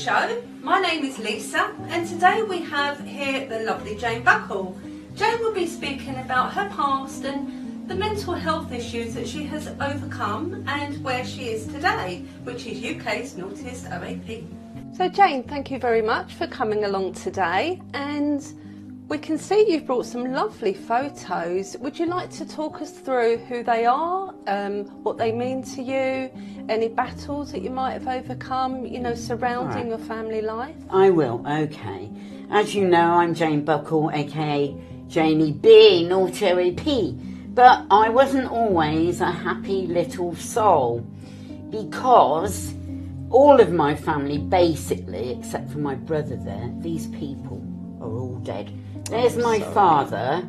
show. My name is Lisa, and today we have here the lovely Jane Buckle. Jane will be speaking about her past and the mental health issues that she has overcome and where she is today, which is UK's naughtiest OAP. So Jane, thank you very much for coming along today, and we can see you've brought some lovely photos. Would you like to talk us through who they are, what they mean to you, any battles that you might have overcome, you know, surrounding your family life? I will, okay. As you know, I'm Jane Buckle, aka Jamie B, naughty OAP. But I wasn't always a happy little soul, because all of my family, basically, except for my brother there, these people are all dead. There's my father,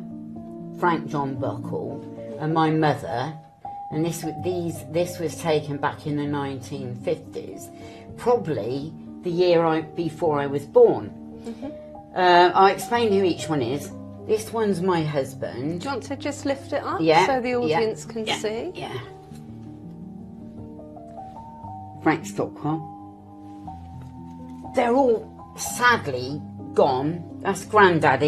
Frank John Buckle, and my mother, and this was taken back in the 1950s, probably the year before I was born. I'll explain who each one is. This one's my husband. Do you want to just lift it up so the audience can see? Yeah. Frank Stockwell. They're all sadly gone. That's Grandad,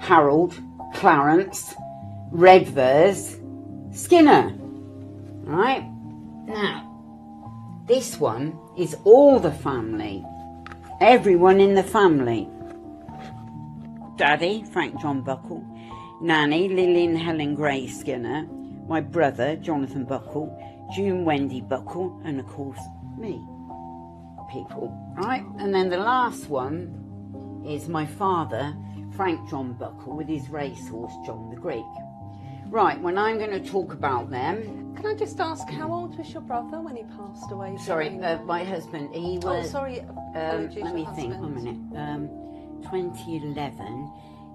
Harold, Clarence, Redvers, Skinner. Right? Now, this one is all the family. Everyone in the family. Daddy, Frank John Buckle. Nanny, Lillian Helen Gray Skinner. My brother, Jonathan Buckle. June Wendy Buckle. And of course, me. People, right? And then the last one is my father, Frank John Buckle, with his racehorse, John the Greek. Right, when I'm going to talk about them... Can I just ask, how old was your brother when he passed away? Sorry, my husband, he was... Oh, sorry, apologies, let me think, a minute. 2011,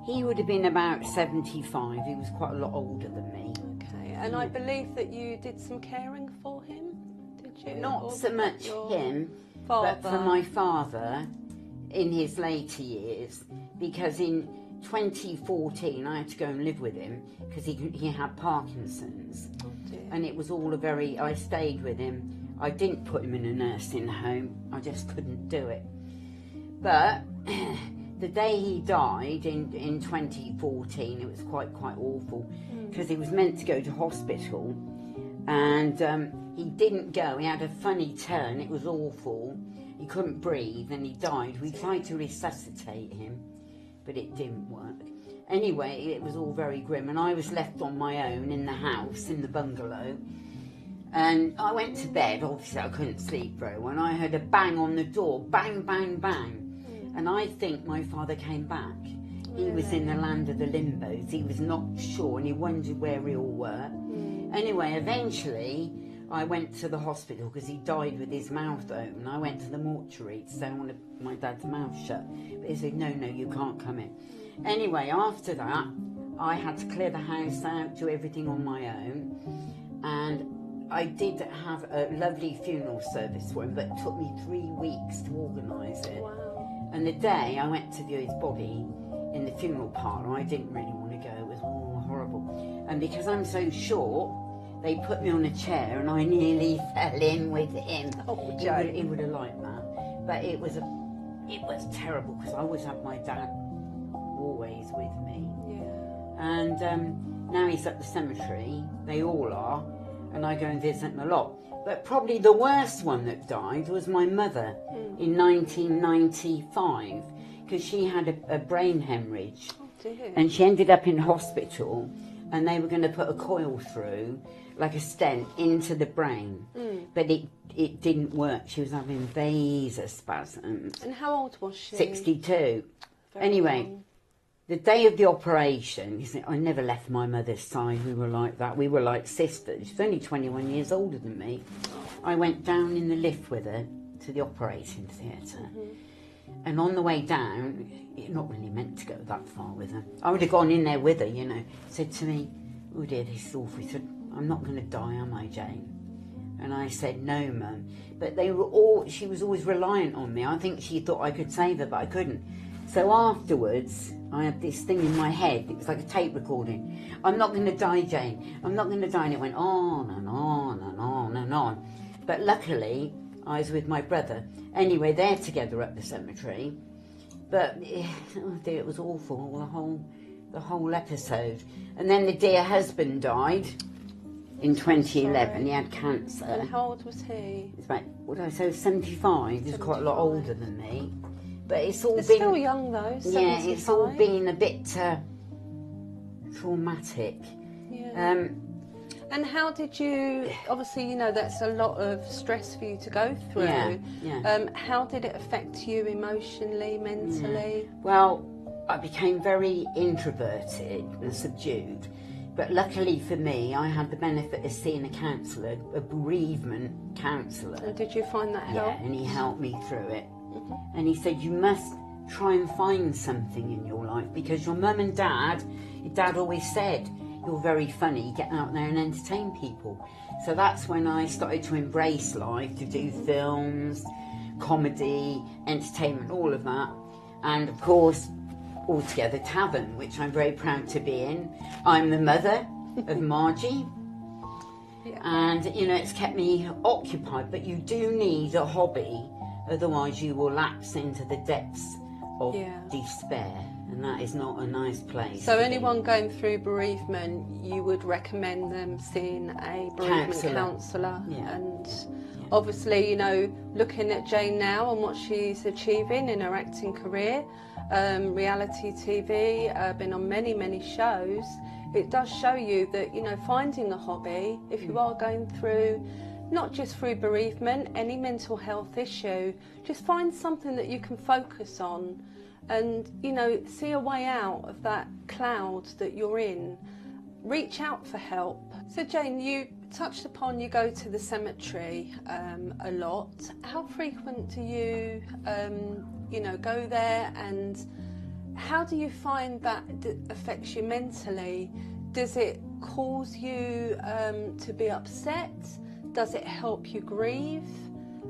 he would have been about 75. He was quite a lot older than me. Okay, and I believe that you did some caring for him, did you? Not so much him, father. But for my father in his later years, because in 2014 I had to go and live with him because he had Parkinson's. Oh dear. And it was all I stayed with him. I didn't put him in a nursing home, I just couldn't do it. But the day he died in 2014, it was quite awful, because he was meant to go to hospital, and he didn't go. He had a funny turn, it was awful. He couldn't breathe and he died. We tried to resuscitate him, but it didn't work. Anyway, it was all very grim, and I was left on my own in the house, in the bungalow. And I went to bed, obviously I couldn't sleep very well, and I heard a bang on the door, bang, bang, bang. And I think my father came back. He was in the land of the limbos. He was not sure, and he wondered where we all were. Anyway, eventually, I went to the hospital because he died with his mouth open. I went to the mortuary to say I wanted my dad's mouth shut. But he said, no, you can't come in. Anyway, after that, I had to clear the house out, do everything on my own. And I did have a lovely funeral service for him, but it took me 3 weeks to organise it. Wow. And the day I went to view his body in the funeral parlour, I didn't really want to go. It was all horrible. And because I'm so short, they put me on a chair and I nearly fell in with him. Oh, he would have liked that. But it was terrible, because I always had my dad always with me. Yeah. And now he's at the cemetery. They all are. And I go and visit him a lot. But probably the worst one that died was my mother in 1995, because she had a brain hemorrhage. Oh dear. And she ended up in hospital, and they were going to put a coil through, like a stent, into the brain. But it didn't work. She was having vasospasms. And how old was she? 62. Anyway, young. The day of the operation, you see, I never left my mother's side. We were like that. We were like sisters. She's only 21 years older than me. I went down in the lift with her to the operating theatre. And on the way down, you're not really meant to go that far with her. I would have gone in there with her, you know. Said to me, oh dear, this is awful. He said, I'm not going to die, am I, Jane? And I said, no, Mum. But she was always reliant on me. I think she thought I could save her, but I couldn't. So afterwards, I had this thing in my head. It was like a tape recording. I'm not going to die, Jane. I'm not going to die. And it went on and on and on and on. But luckily, I was with my brother. Anyway, they're together at the cemetery. But oh dear, it was awful, the whole episode. And then the dear husband died in 2011. Sorry. He had cancer. And how old was he? He's about, what did I say, 75. He's quite a lot older than me. But it's all It's been... still young though, 75. Yeah, it's all been a bit traumatic. Yeah. And how did you, obviously, you know, that's a lot of stress for you to go through. Yeah. How did it affect you emotionally, mentally? Yeah. Well, I became very introverted and subdued. But luckily for me, I had the benefit of seeing a counsellor, a bereavement counsellor. And did you find that helped? Yeah, and he helped me through it. And he said, you must try and find something in your life, because your mum and dad, your dad always said, you're very funny, get out there and entertain people. So that's when I started to embrace life, to do films, comedy, entertainment, all of that. And of course, altogether Tavern, which I'm very proud to be in. I'm the mother of Margie. Yeah. And, you know, it's kept me occupied, but you do need a hobby, otherwise you will lapse into the depths of despair, and that is not a nice place. So anyone going through bereavement, you would recommend them seeing a bereavement counsellor. Yeah. And obviously, you know, looking at Jane now and what she's achieving in her acting career, reality TV, been on many shows, it does show you that, you know, finding a hobby, if you are going through, not just through bereavement, any mental health issue, just find something that you can focus on and, you know, see a way out of that cloud that you're in. Reach out for help. So Jane, you touched upon you go to the cemetery a lot. How frequent do you, you know, go there, and how do you find that affects you mentally? Does it cause you to be upset? Does it help you grieve?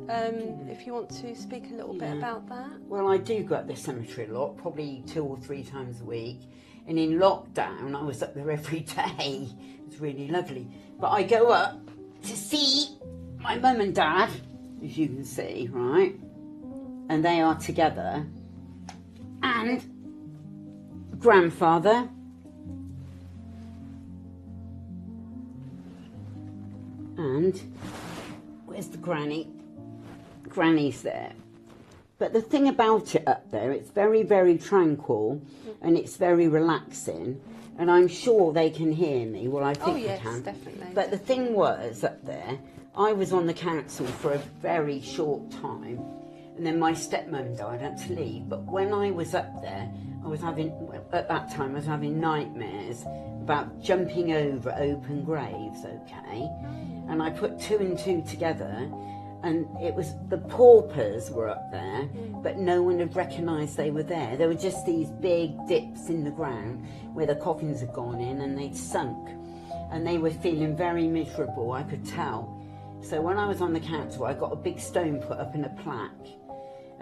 If you want to speak a little bit about that. Well, I do go up the cemetery a lot, probably 2 or 3 times a week. And in lockdown, I was up there every day. It was really lovely. But I go up to see my mum and dad, as you can see, right? And they are together. And grandfather. And where's the granny? Granny's there. But the thing about it up there, it's very tranquil and it's very relaxing, and I'm sure they can hear me. Well, I think they can. Definitely. But the thing was, up there, I was on the council for a very short time, and then my stepmom died. I had to leave. But when I was up there, I was having, at that time, I was having nightmares about jumping over open graves, okay? And I put 2 and 2 together, and it was the paupers were up there, but no one had recognised they were there. There were just these big dips in the ground where the coffins had gone in and they'd sunk, and they were feeling very miserable, I could tell. So when I was on the council, I got a big stone put up in a plaque,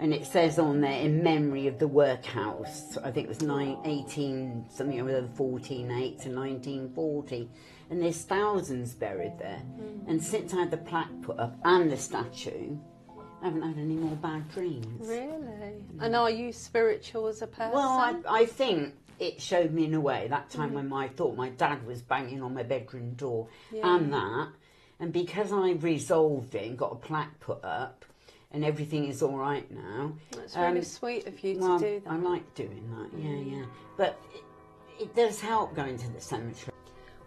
and it says on there, in memory of the workhouse. I think it was 14/8 to 1940. And there's thousands buried there. And since I had the plaque put up and the statue, I haven't had any more bad dreams. Really? And are you spiritual as a person? Well, I think it showed me in a way, that time when I thought my dad was banging on my bedroom door and that. And because I resolved it and got a plaque put up, and everything is all right now. That's really sweet of you to do that. I like doing that, yeah. But it does help going to the cemetery.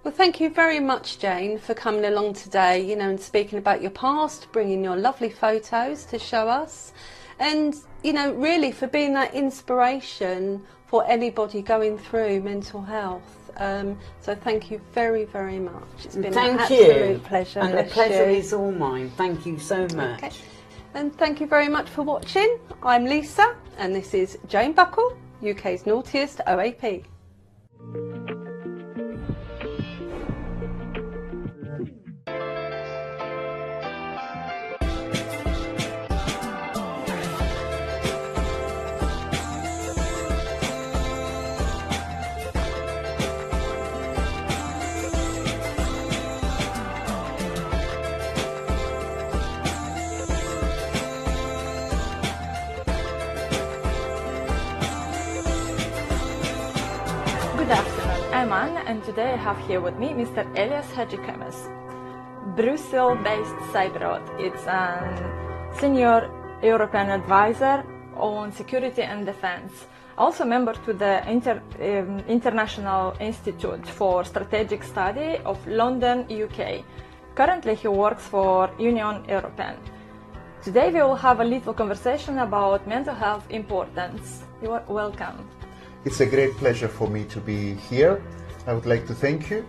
Well, thank you very much, Jane, for coming along today, you know, and speaking about your past, bringing your lovely photos to show us, and, you know, really for being that inspiration for anybody going through mental health. So thank you very much. It's been an absolute pleasure. And the pleasure is all mine. Thank you so much. Okay. And thank you very much for watching. I'm Lisa, and this is Jane Buckle, UK's naughtiest OAP. and today I have here with me Mr. Elias Hadjikemes, Brussels-based cyber. It's a senior European advisor on security and defense, also member to the International Institute for Strategic Study of London, UK. Currently he works for Union European. Today we will have a little conversation about mental health importance. You are welcome. It's a great pleasure for me to be here. I would like to thank you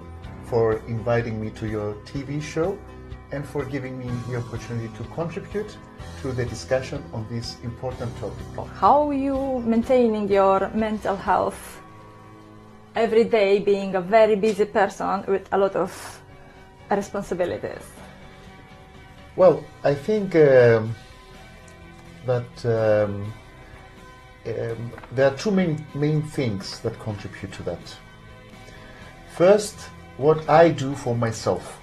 for inviting me to your TV show and for giving me the opportunity to contribute to the discussion on this important topic. How are you maintaining your mental health every day, being a very busy person with a lot of responsibilities? Well, I think that there are two main things that contribute to that. First, what I do for myself,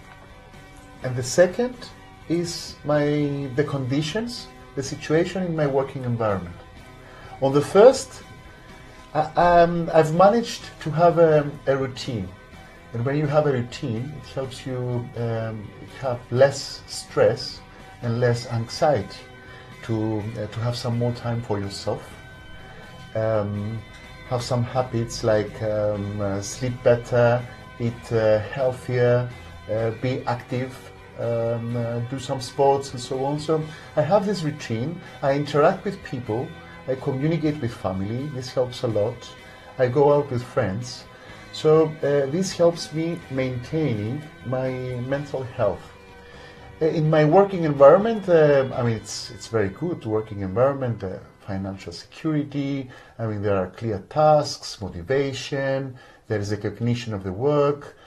and the second is the conditions, the situation in my working environment. On the first, I've managed to have a routine, and when you have a routine, it helps you have less stress and less anxiety to have some more time for yourself. Have some habits like sleep better, eat healthier, be active, do some sports and so on. So I have this routine, I interact with people, I communicate with family, this helps a lot. I go out with friends. So this helps me maintaining my mental health. In my working environment, I mean, it's very good working environment, financial security, I mean, there are clear tasks, motivation, there is recognition of the work,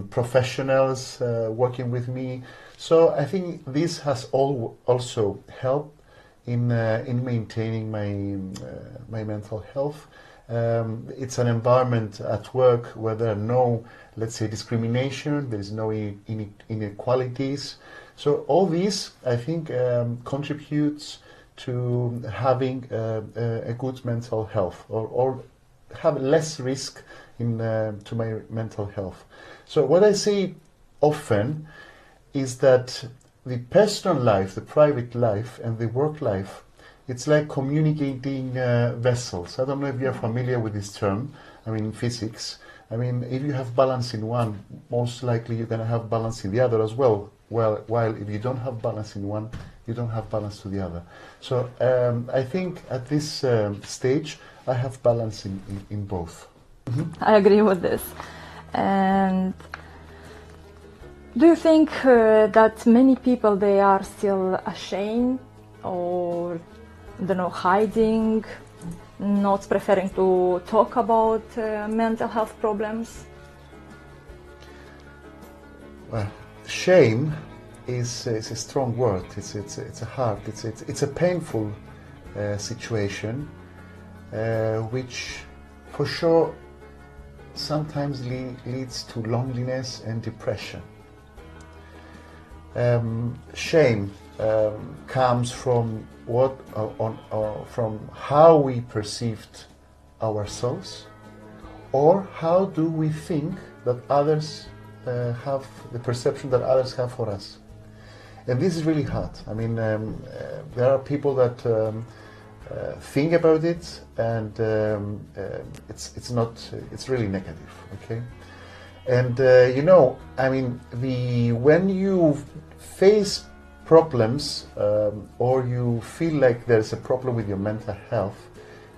professionals working with me. So I think this has also helped in maintaining my mental health. It's an environment at work where there are no, let's say, discrimination, there is no inequalities. So all this, I think, contributes to having a good mental health, or have less risk to my mental health. So what I say often is that the personal life, the private life, and the work life, it's like communicating vessels. I don't know if you're familiar with this term, I mean, in physics. I mean, if you have balance in one, most likely you're going to have balance in the other as well. While if you don't have balance in one, you don't have balance to the other. So I think at this stage, I have balance in both. Mm-hmm. I agree with this. And do you think that many people, they are still ashamed or, I don't know, hiding, not preferring to talk about mental health problems? Well, shame is a strong word. It's a hard. It's a painful situation, which for sure sometimes leads to loneliness and depression. Shame comes from from how we perceived ourselves, or how do we think that others have the perception that others have for us. And this is really hard. I mean, there are people that think about it, and it's really negative. Okay, and you know, I mean, when you face problems or you feel like there's a problem with your mental health,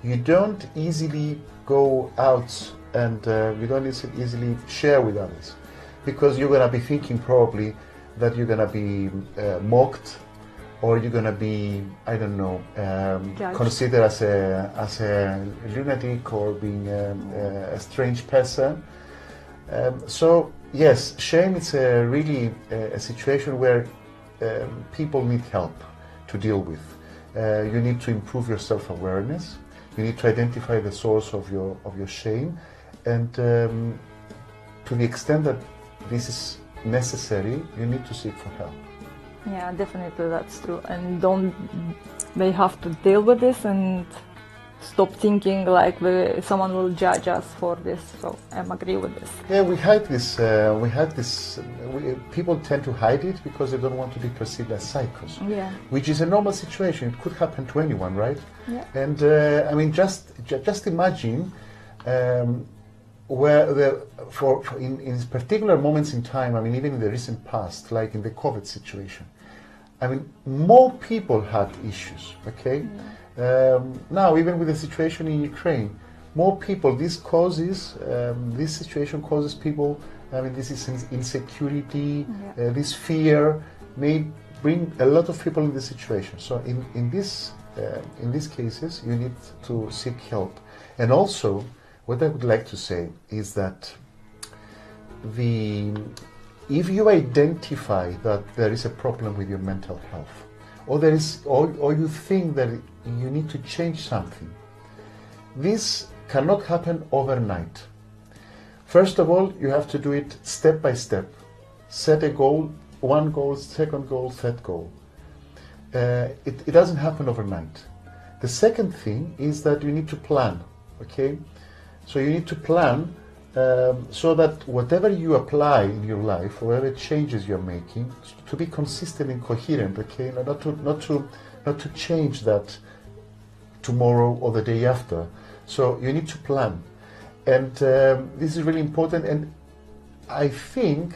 you don't easily go out and you don't easily share with others, because you're gonna be thinking probably that you're gonna be mocked, or you're gonna be, I don't know, considered as a lunatic, or being a strange person. So yes, shame is really a situation where people need help to deal with. You need to improve your self-awareness. You need to identify the source of your shame, and to the extent that this is necessary, you need to seek for help. Yeah, definitely, that's true. And they have to deal with this and stop thinking like someone will judge us for this. So I agree with this. Yeah, we had this. People tend to hide it because they don't want to be perceived as psychos. Yeah. Which is a normal situation. It could happen to anyone, right? Yeah. And I mean, just imagine where in particular moments in time. I mean, even in the recent past, like in the COVID situation. I mean, more people had issues. Okay. Now, even with the situation in Ukraine, more people. This situation causes people. I mean, this is insecurity. This fear may bring a lot of people in this situation. So, in these cases, you need to seek help. And also, what I would like to say is that if you identify that there is a problem with your mental health, or you think that you need to change something, this cannot happen overnight. First of all, you have to do it step by step. Set a goal, one goal, second goal, third goal. It doesn't happen overnight. The second thing is that you need to plan, okay? So you need to plan so that whatever you apply in your life, or whatever changes you're making, to be consistent and coherent, okay? Not to change that tomorrow or the day after. So you need to plan, and this is really important. And I think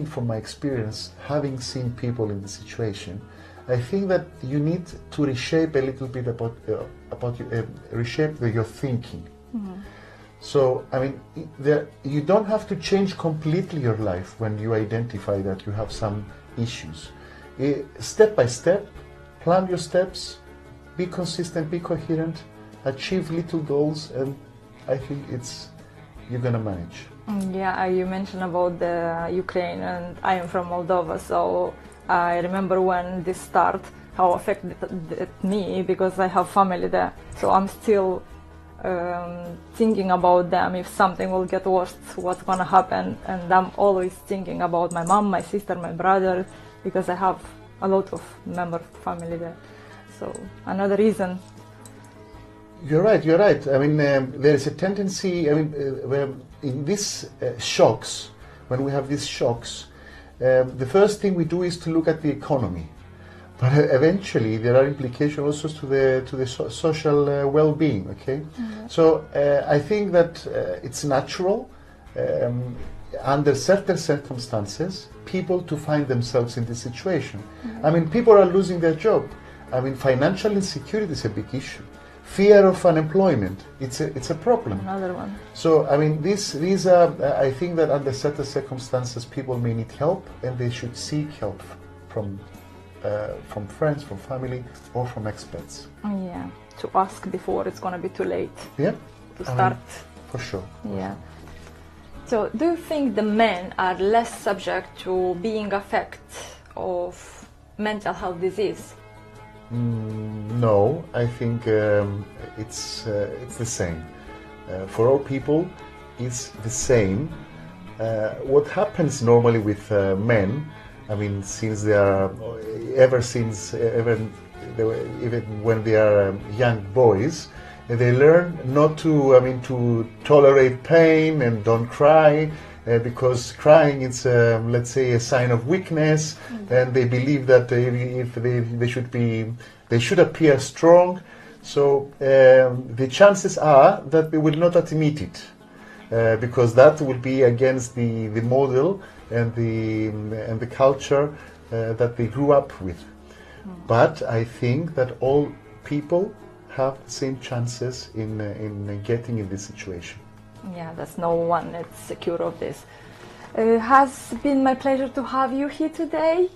from my experience, having seen people in this situation, I think that you need to reshape a little bit reshape your thinking. Mm-hmm. So, I mean, you don't have to change completely your life when you identify that you have some issues. Step by step, plan your steps, be consistent, be coherent, achieve little goals, and I think you're gonna manage. Yeah, you mentioned about the Ukraine, and I am from Moldova, so I remember when this started, how affected me, because I have family there. So I'm still thinking about them. If something will get worse, what's gonna happen? And I'm always thinking about my mom, my sister, my brother, because I have a lot of members of family there. So another reason. You're right. I mean, there is a tendency. I mean, where in these shocks, when we have these shocks, the first thing we do is to look at the economy. But eventually, there are implications also to the social well-being. Okay, mm-hmm. So I think that it's natural under certain circumstances, people to find themselves in this situation. Mm-hmm. I mean, people are losing their job. I mean, financial insecurity is a big issue. Fear of unemployment, it's a problem. Another one. So, I mean, these are. I think that under certain circumstances, people may need help, and they should seek help from friends, from family, or from experts. Yeah, to ask before it's going to be too late. Yeah, to start. For sure. Yeah. So, do you think the men are less subject to being affected of mental health disease? No, I think it's the same. For all people, it's the same. What happens normally with men, I mean, since they are, even when they are young boys, they learn not to, to tolerate pain and don't cry, because crying is, let's say, a sign of weakness, and they believe that if they should appear strong. So the chances are that they will not admit it, because that will be against the model and the culture that they grew up with. But I think that all people have the same chances in getting in this situation. Yeah, there's no one that's secure of this. It has been my pleasure to have you here today,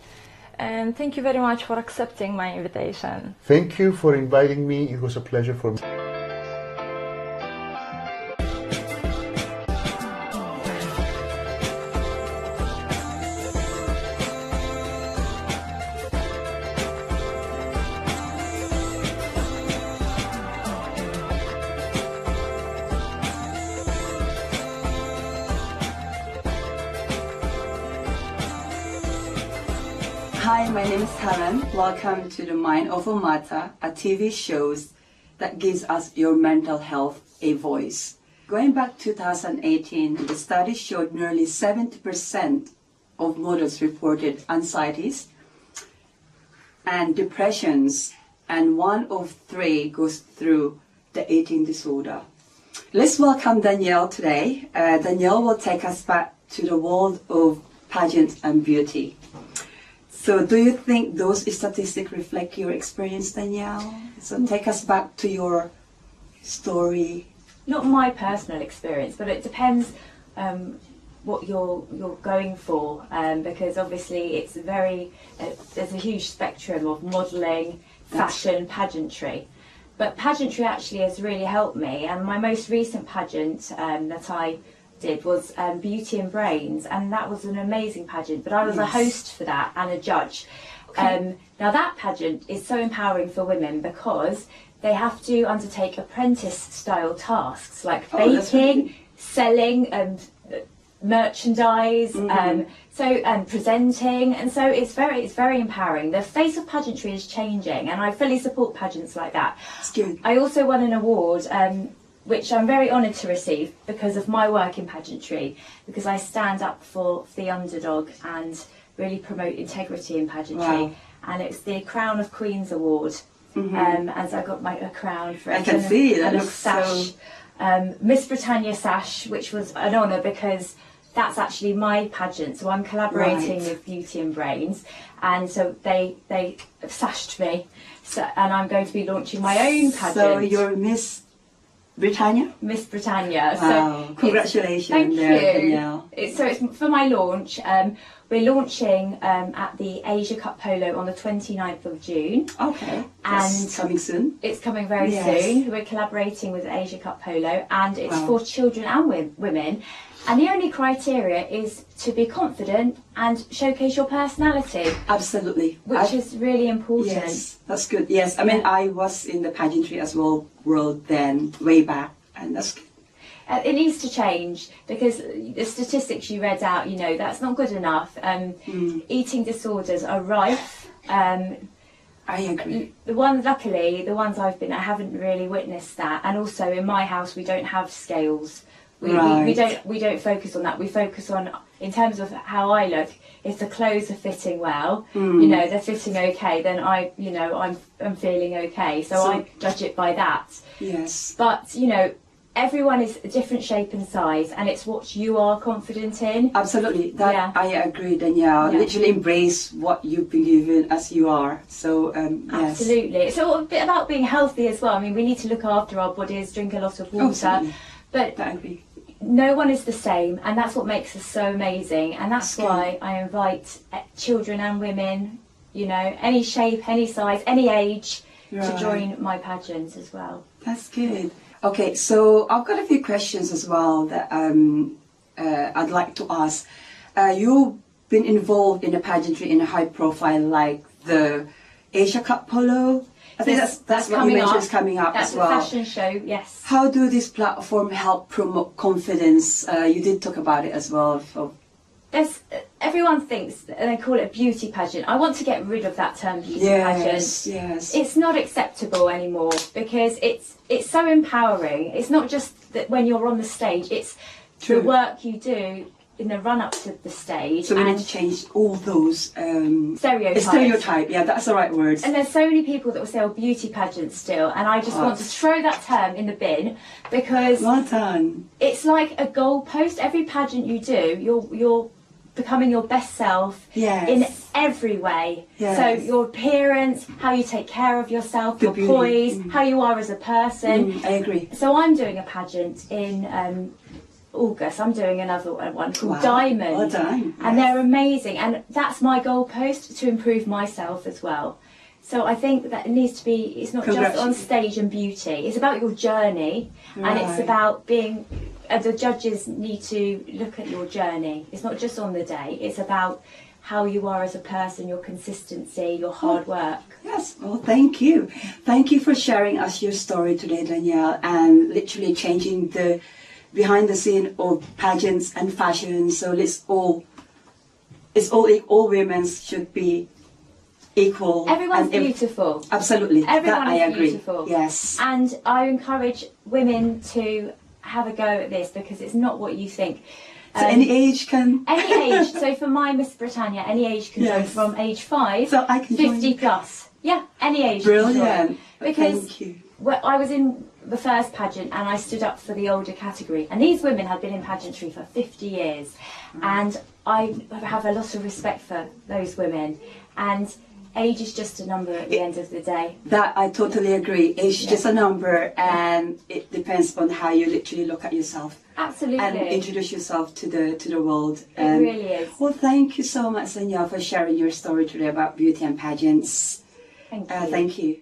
and thank you very much for accepting my invitation. Thank you for inviting me. It was a pleasure for me. Hi, my name is Helen. Welcome to the Mind Over Matter, a TV show that gives us your mental health a voice. Going back to 2018, the study showed nearly 70% of models reported anxieties and depressions, and 1 of 3 goes through the eating disorder. Let's welcome Danielle today. Danielle will take us back to the world of pageants and beauty. So do you think those statistics reflect your experience, Danielle? So take us back to your story. Not my personal experience, but it depends what you're going for, because obviously it's there's a huge spectrum of modelling, fashion, pageantry. But pageantry actually has really helped me, and my most recent pageant that I did was Beauty and Brains, and that was an amazing pageant, but I was a host for that and a judge. Okay. Now that pageant is so empowering for women because they have to undertake apprentice style tasks like baking, selling, merchandise, presenting, and so it's very empowering. The face of pageantry is changing, and I fully support pageants like that. That's good. I also won an award which I'm very honoured to receive because of my work in pageantry, because I stand up for the underdog and really promote integrity in pageantry. Wow. And it's the Crown of Queens Award. As I got a crown for it. I can see that. And a sash. Miss Britannia sash, which was an honour because that's actually my pageant. So I'm collaborating with Beauty and Brains, and so they sashed me. So, and I'm going to be launching my own pageant. So you're Miss Britannia? Miss Britannia. Wow. So congratulations. Thank you. Danielle. So it's for my launch. We're launching at the Asia Cup Polo on the 29th of June. Okay. And that's coming soon. It's coming very soon. We're collaborating with Asia Cup Polo, and it's for children and women. And the only criteria is to be confident and showcase your personality. Absolutely. Which is really important. Yes, that's good. Yes, I mean, I was in the pageantry as well world then, way back, and that's good. It needs to change because the statistics you read out, that's not good enough. Eating disorders are rife. I agree. Luckily, the ones I haven't really witnessed that. And also in my house, we don't have scales. We don't focus on that. We focus on, in terms of how I look, if the clothes are fitting well, they're fitting okay, then I'm feeling okay. So I judge it by that. Yes. But everyone is a different shape and size, and it's what you are confident in. Absolutely. I agree, Danielle. Yeah. Literally embrace what you believe in as you are. So, yes. Absolutely. So a bit about being healthy as well. I mean, we need to look after our bodies, drink a lot of water. Absolutely. But I agree. No one is the same, and that's what makes us so amazing. And that's why I invite children and women, any shape, any size, any age, to join my pageant as well. That's good. Okay, so I've got a few questions as well that I'd like to ask. You've been involved in a pageantry in a high profile like the Asia Cup Polo. I think that's what you mentioned is coming up as well. That's a fashion show, yes. How do this platform help promote confidence? You did talk about it as well. Everyone thinks, and they call it a beauty pageant. I want to get rid of that term beauty pageant. Yes. It's not acceptable anymore because it's so empowering. It's not just that when you're on the stage, it's the work you do in the run up to the stage. So we need to change all those stereotypes. Stereotype, yeah, that's the right words. And there's so many people that will say, beauty pageants still, and I just want to throw that term in the bin because well done. It's like a goalpost. Every pageant you do, you're becoming your best self in every way. Yes. So your appearance, how you take care of yourself, your poise, how you are as a person. I agree. So I'm doing a pageant in August. I'm doing another one called Diamond. Well done. And they're amazing, and that's my goalpost to improve myself as well. So I think that it needs to be, it's not just on stage and beauty, it's about your journey, and it's about being, the judges need to look at your journey. It's not just on the day, it's about how you are as a person, your consistency, your hard work. Yes, well, thank you. Thank you for sharing us your story today, Danielle, and literally changing the behind the scene of pageants and fashion. So all women should be equal. Everyone's and beautiful. Absolutely. Everyone that I is agree. beautiful. Yes. And I encourage women to have a go at this because it's not what you think. So any age can. Any age. So for my Miss Britannia, any age can join Yes. from age 5, So I can 50 join. plus. Yeah, any age. Brilliant. Can join. Because Thank you. I was in the first pageant and I stood up for the older category, and these women had been in pageantry for 50 years, and I have a lot of respect for those women, and age is just a number at the end of the day. That I totally agree. Age is just a number, and it depends on how you literally look at yourself Absolutely. and introduce yourself to the world. It really is. Well, thank you so much, Sonia, for sharing your story today about beauty and pageants. Thank you. Thank you.